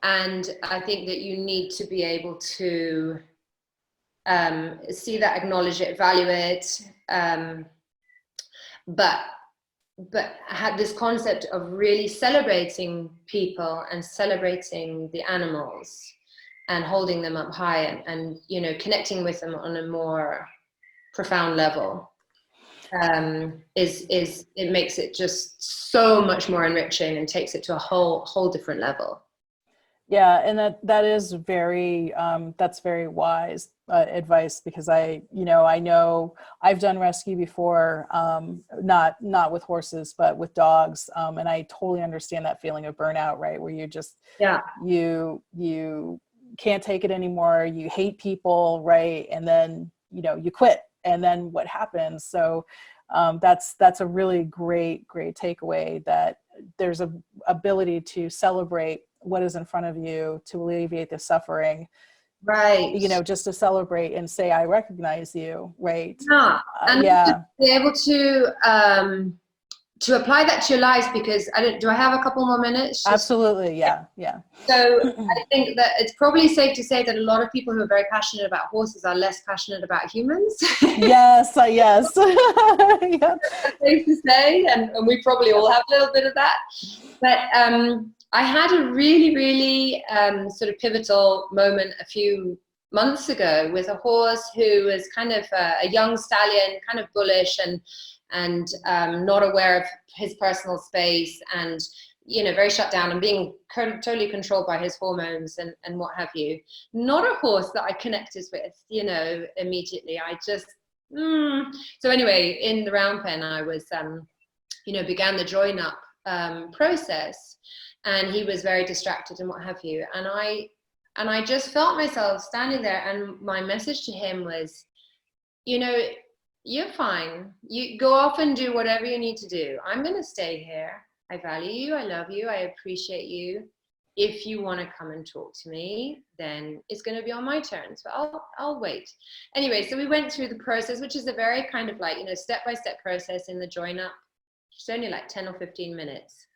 And I think that you need to be able to see that, acknowledge it, value it, but I had this concept of really celebrating people and celebrating the animals and holding them up high, and you know, connecting with them on a more profound level, it makes it just so much more enriching and takes it to a whole different level. Yeah, and that is very that's very wise advice, because I know I've done rescue before, not with horses but with dogs, and I totally understand that feeling of burnout, right, where you just you can't take it anymore, you hate people, right, and then you quit, and then what happens? So that's a really great takeaway, that there's a ability to celebrate what is in front of you to alleviate the suffering, right, just to celebrate and say, I recognize you, right? And to be able to apply that to your lives, because do I have a couple more minutes? Absolutely, yeah. So I think that it's probably safe to say that a lot of people who are very passionate about horses are less passionate about humans. Yes. Yeah. That's safe to say, and we probably all have a little bit of that. But I had a really sort of pivotal moment a few months ago with a horse who was kind of a young stallion, kind of bullish and not aware of his personal space, and very shut down and being totally controlled by his hormones and what have you. Not a horse that I connected with, immediately. I just so anyway, in the round pen, I was began the join up process, and he was very distracted and what have you, and I just felt myself standing there, and my message to him was, you're fine, you go off and do whatever you need to do. I'm going to stay here. I value you, I love you, I appreciate you. If you want to come and talk to me, then it's going to be on my terms, but I'll wait. Anyway, so we went through the process, which is a very kind of like, step-by-step process in the join up. It's only like 10 or 15 minutes.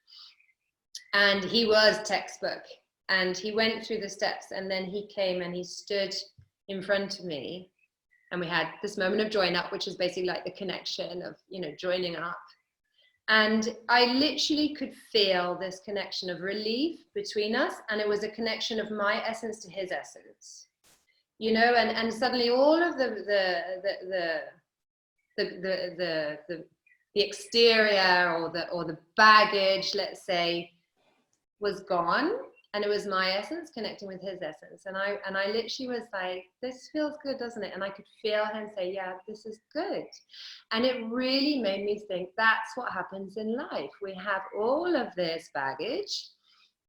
And he was textbook, and he went through the steps, and then he came and he stood in front of me, and we had this moment of join up, which is basically like the connection of, joining up. And I literally could feel this connection of relief between us, and it was a connection of my essence to his essence, and suddenly all of the exterior or the baggage, let's say, was gone, and it was my essence connecting with his essence, and I literally was like, this feels good, doesn't it? And I could feel him say, yeah, this is good. And it really made me think, that's what happens in life. We have all of this baggage,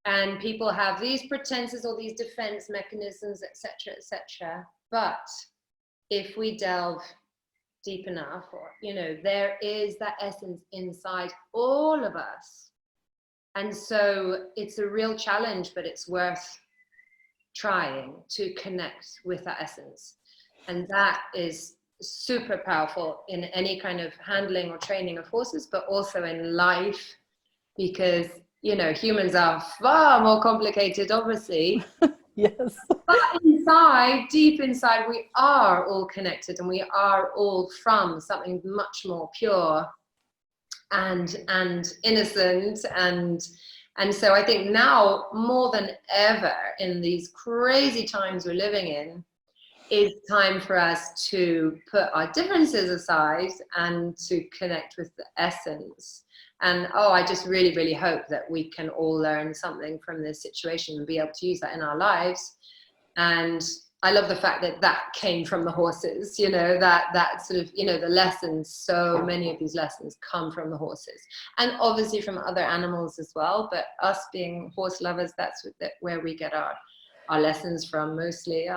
and people have these pretenses or these defense mechanisms, etc. But if we delve deep enough, there is that essence inside all of us. And so it's a real challenge, but it's worth trying to connect with that essence. And that is super powerful in any kind of handling or training of horses, but also in life, because, humans are far more complicated, obviously. Yes. But inside, deep inside, we are all connected, and we are all from something much more pure and innocent. And so I think now more than ever in these crazy times we're living in, it's time for us to put our differences aside and to connect with the essence. And I just really, really hope that we can all learn something from this situation and be able to use that in our lives. And I love the fact that that came from the horses, you know, that sort of, you know, the lessons, so many of these lessons come from the horses, and obviously from other animals as well. But us being horse lovers, that's where we get our lessons from mostly.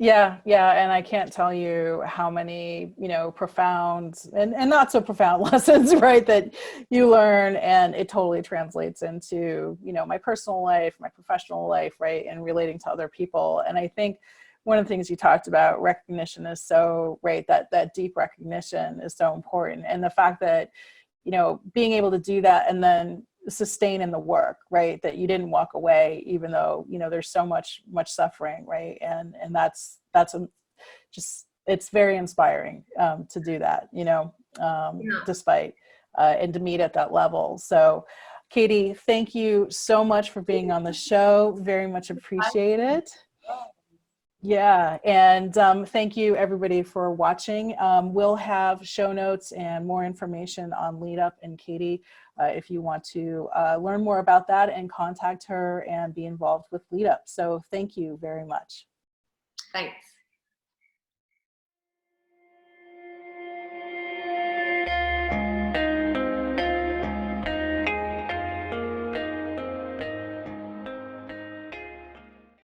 Yeah, yeah, and I can't tell you how many, you know, profound and not so profound lessons, right, that you learn, and it totally translates into, you know, my personal life, my professional life, right, and relating to other people. And I think one of the things you talked about, recognition, is so, right, that deep recognition is so important. And the fact that, you know, being able to do that and then sustain in the work, right, that you didn't walk away even though, you know, there's so much suffering, right, and that's just, it's very inspiring to do that, you know, despite and to meet at that level. So Katie, thank you so much for being on the show, very much appreciated. Yeah, and thank you everybody for watching. We'll have show notes and more information on Lead Up and Katie if you want to learn more about that and contact her and be involved with Lead Up. So thank you very much. Thanks.